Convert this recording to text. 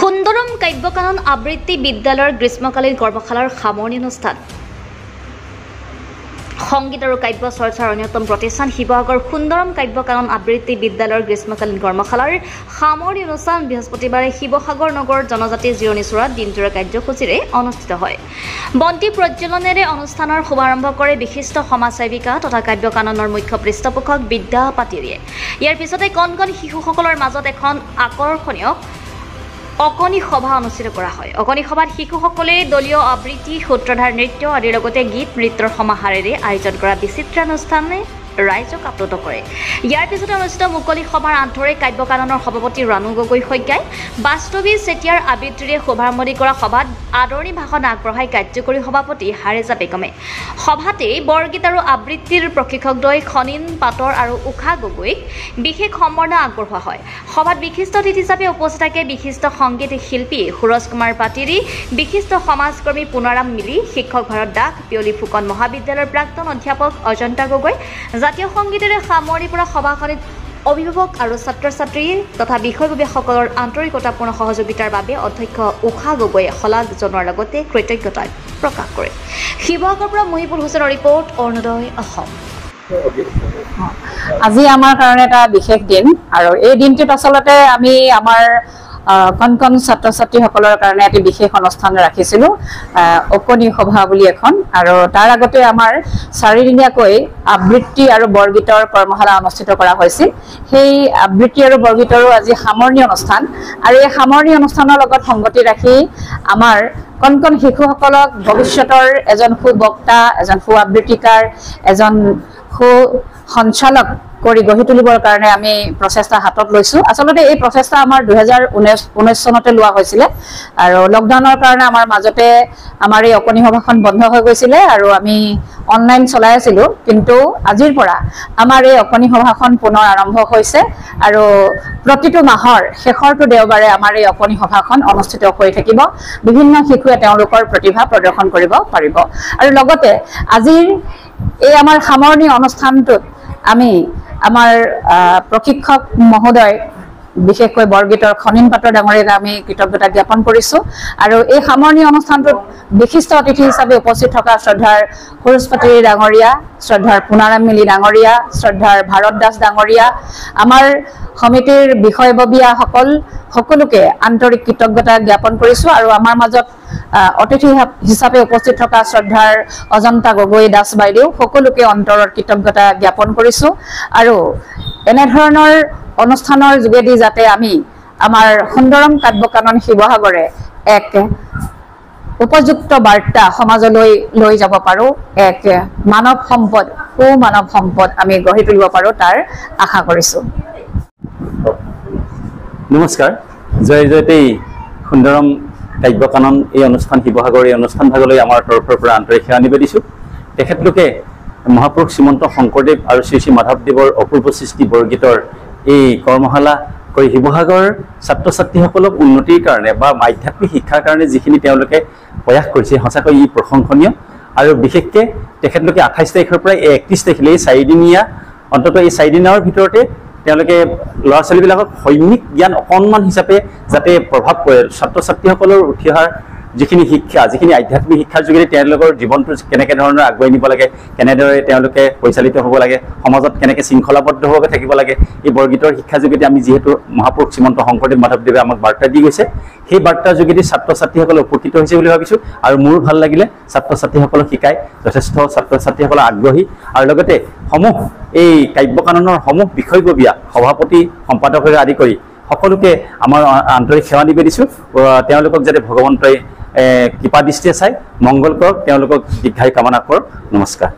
সুন্দৰম কাব্যকানন আবৃত্তি বিদ্যালয়ৰ গ্ৰীষ্মকালীন কৰ্মশালাৰ সামৰণি অনুষ্ঠান। সংগীত আৰু কাব্য চৰ্চাৰ অন্যতম প্ৰতিষ্ঠান শিৱসাগৰ সুন্দৰম কাব্যকানন আবৃত্তি বিদ্যালয়ৰ গ্ৰীষ্মকালীন কৰ্মশালাৰ সামৰণি অনুষ্ঠান বৃহস্পতিবাৰে শিৱসাগৰ নগৰ জনজাতি জিৰণিচৰাত দিনজোৰা কাৰ্যসূচীৰে অনুষ্ঠিত হয়। বন্তি প্ৰজ্বলনেৰে অনুষ্ঠানৰ শুভাৰম্ভ কৰে বিশিষ্ট সমাজসেৱিকা তথা কাব্যকাননৰ মুখ্য পৃষ্ঠপোষক বিদ্যা পাতিৰীয়ে। ইয়াৰ পিছতে কণ কণ শিশুসকলৰ মাজত এখন আকৰ্ষণীয় অকণি সভা অনুষ্ঠিত কৰা হয়। অকণি সভাত শিশুসকলে দলীয় আবৃত্তি, সূত্ৰধাৰ নৃত্য আদিৰ লগতে গীত নৃত্যৰ সমাহাৰেৰে আয়োজন কৰা বিচিত্ৰানুষ্ঠানে ৰাইজক আপ্লুত কৰে। ইয়াৰ পিছতে অনুষ্ঠিত মুকলি সভাৰ আন্তৰিক কাব্যকাননৰ সভাপতি ৰাণু গগৈ শইকীয়াই বাস্তৱী চেতিয়াৰ আবৃত্তিৰে শুভাৰম্ভণি কৰা সভাত আদৰণি ভাষণ আগবঢ়াই কাৰ্যকৰী সভাপতি হাৰেজা বেগমে। সভাতে বৰগীত আৰু আবৃত্তিৰ প্ৰশিক্ষকদ্বয় খনিন পাটৰ আৰু উষা গগৈক বিশেষ সম্বৰ্ধনা আগবঢ়োৱা হয়। সভাত বিশিষ্ট অতিথি হিচাপে উপস্থিত থাকে বিশিষ্ট সংগীত শিল্পী সুৰজ কুমাৰ পাতিৰী, বিশিষ্ট সমাজকৰ্মী পুনাৰাম মিলি, শিক্ষক ভাৰত দাস, পিয়লি ফুকন মহাবিদ্যালয়ৰ প্ৰাক্তন অধ্যাপক অজন্তা গগৈ। জাতীয় সংগীতেৰে সামৰণি পৰা সভাখনিত অভিভাৱক আৰু ছাত্ৰ ছাত্ৰী তথা বিষয়ববীয়াসকলৰ আন্তৰিকতাপূৰ্ণ সহযোগিতাৰ বাবে অধ্যক্ষ উষা গগৈয়ে শলাগ জনোৱাৰ লগতে কৃতজ্ঞতা প্ৰকাশ কৰে। শিৱসাগৰৰ পৰা মহিবুল হুছেইনৰ ৰিপৰ্ট, অৰুণোদয় অসম। আজি আমাৰ কাৰণে এটা বিশেষ দিন আৰু এই দিনটোত আচলতে আমি আমাৰ কণ কণ ছাত্ৰ ছাত্ৰীসকলৰ কাৰণে এটি বিশেষ অনুষ্ঠান ৰাখিছিলোঁ, অকণি সভা বুলি এখন। আৰু তাৰ আগতে আমাৰ 4 দিনীয়াকৈ আবৃত্তি আৰু বৰগীতৰ কৰ্মশালা অনুষ্ঠিত কৰা হৈছিল। সেই আবৃত্তি আৰু বৰগীতৰো আজি সামৰণি অনুষ্ঠান আৰু এই সামৰণি অনুষ্ঠানৰ লগত সংগতি ৰাখি আমাৰ কণ কণ শিশুসকলক ভৱিষ্যতৰ এজন সুবক্তা, এজন সু আবৃত্তিকাৰ, এজন সু সঞ্চালক কৰি গঢ়ি তুলিবৰ কাৰণে আমি প্ৰচেষ্টা হাতত লৈছোঁ। আচলতে এই প্ৰচেষ্টা আমাৰ 2019 চনতে লোৱা হৈছিলে আৰু লকডাউনৰ কাৰণে আমাৰ মাজতে আমাৰ এই অকণি সভাখন বন্ধ হৈ গৈছিলে আৰু আমি অনলাইন চলাই আছিলোঁ। কিন্তু আজিৰ পৰা আমাৰ এই অকণি সভাখন পুনৰ আৰম্ভ হৈছে আৰু প্ৰতিটো মাহৰ শেষৰটো দেওবাৰে আমাৰ এই অকণি সভাখন অনুষ্ঠিত হৈ থাকিব। বিভিন্ন শিশুৱে তেওঁলোকৰ প্ৰতিভা প্ৰদৰ্শন কৰিব পাৰিব আৰু লগতে আজিৰ এই আমাৰ সামৰণি অনুষ্ঠানটোত আমি আমাৰ প্ৰশিক্ষক মহোদয়, বিশেষকৈ বৰগীতৰ খনিন পাটৰ ডাঙৰীয়াক আমি কৃতজ্ঞতা জ্ঞাপন কৰিছোঁ। আৰু এই সামৰণি অনুষ্ঠানটোত বিশিষ্ট অতিথি হিচাপে উপস্থিত থকা শ্ৰদ্ধাৰ সুৰজ পাতিৰী ডাঙৰীয়া, শ্ৰদ্ধাৰ পুনাৰাম মিলি ডাঙৰীয়া, শ্ৰদ্ধাৰ ভাৰত দাস ডাঙৰীয়া, আমাৰ সমিতিৰ বিষয়ববীয়াসকল সকলোকে আন্তৰিক কৃতজ্ঞতা জ্ঞাপন কৰিছোঁ। আৰু আমাৰ মাজত অতিথি হিচাপে উপস্থিত থকা শ্ৰদ্ধাৰ অজন্তা গগৈ দাস বাইদেউ সকলোকে অন্তৰৰ কৃতজ্ঞতা জ্ঞাপন কৰিছোঁ। আৰু এনেধৰণৰ অনুষ্ঠানৰ যোগেদি যাতে আমি আমাৰ সুন্দৰম কাব্যকানন শিৱসাগৰে এক উপযুক্ত বাৰ্তা সমাজলৈ লৈ যাব পাৰোঁ, এক মানৱ সম্পদ, সুমানৱ সম্পদ আমি গঢ়ি তুলিব পাৰোঁ, তাৰ আশা কৰিছোঁ। নমস্কাৰ, জয় জয়তেই সুন্দৰম কাব্যকানন এই অনুষ্ঠান শিৱসাগৰ এই অনুষ্ঠান ভাগলৈ আমাৰ তৰফৰ পৰা আন্তৰিক সেৱা নিবেদিছোঁ। তেখেতলোকে মহাপুৰুষ শ্ৰীমন্ত শংকৰদেৱ আৰু শ্ৰী শ্ৰী মাধৱদেৱৰ অপূৰ্ব সৃষ্টি বৰগীতৰ এই কৰ্মশালা কৰি শিৱসাগৰৰ ছাত্ৰ ছাত্ৰীসকলক উন্নতিৰ কাৰণে বা আধ্যাত্মিক শিক্ষাৰ কাৰণে যিখিনি তেওঁলোকে প্ৰয়াস কৰিছে সঁচাকৈ ই প্ৰশংসনীয়। আৰু বিশেষকৈ তেখেতলোকে 28 তাৰিখৰ পৰা 31 তাৰিখলৈ এই 4 দিনীয়া, অন্ততঃ এই 4 দিনৰ ভিতৰতে তেওঁলোকে ল'ৰা ছোৱালীবিলাকক সৈনিক জ্ঞান অকণমান হিচাপে যাতে প্ৰভাৱ পৰে, ছাত্ৰ ছাত্ৰীসকলৰ উঠি অহাৰ যিখিনি শিক্ষা, যিখিনি আধ্যাত্মিক শিক্ষাৰ যোগেদি তেওঁলোকৰ জীৱনটো কেনেকৈ ধৰণৰ আগুৱাই নিব লাগে, কেনেদৰে তেওঁলোকে পৰিচালিত হ'ব লাগে, সমাজত কেনেকৈ শৃংখলাবদ্ধভাৱে থাকিব লাগে, এই বৰগীতৰ শিক্ষাৰ যোগেদি আমি যিহেতু মহাপুৰুষ শ্ৰীমন্ত শংকৰদেৱ মাধৱদেৱে আমাক বাৰ্তা দি গৈছে, সেই বাৰ্তাৰ যোগেদি ছাত্ৰ ছাত্ৰীসকলে উপকৃত হৈছে বুলি ভাবিছোঁ। আৰু মোৰো ভাল লাগিলে ছাত্ৰ ছাত্ৰীসকলক শিকাই যথেষ্ট ছাত্ৰ ছাত্ৰীসকল আগ্ৰহী। আৰু লগতে সমূহ এই কাব্যকাননৰ সমূহ বিষয়ববীয়া সভাপতি, সম্পাদকৰে আদি কৰি সকলোকে আমাৰ আন্তৰিক সেৱা নিবেদিছোঁ। তেওঁলোকক যাতে ভগৱন্তই কৃপা দৃষ্টিয়ে চাই মংগল কৰক, তেওঁলোকক দীৰ্ঘায়ু কামনা কৰক। নমস্কাৰ।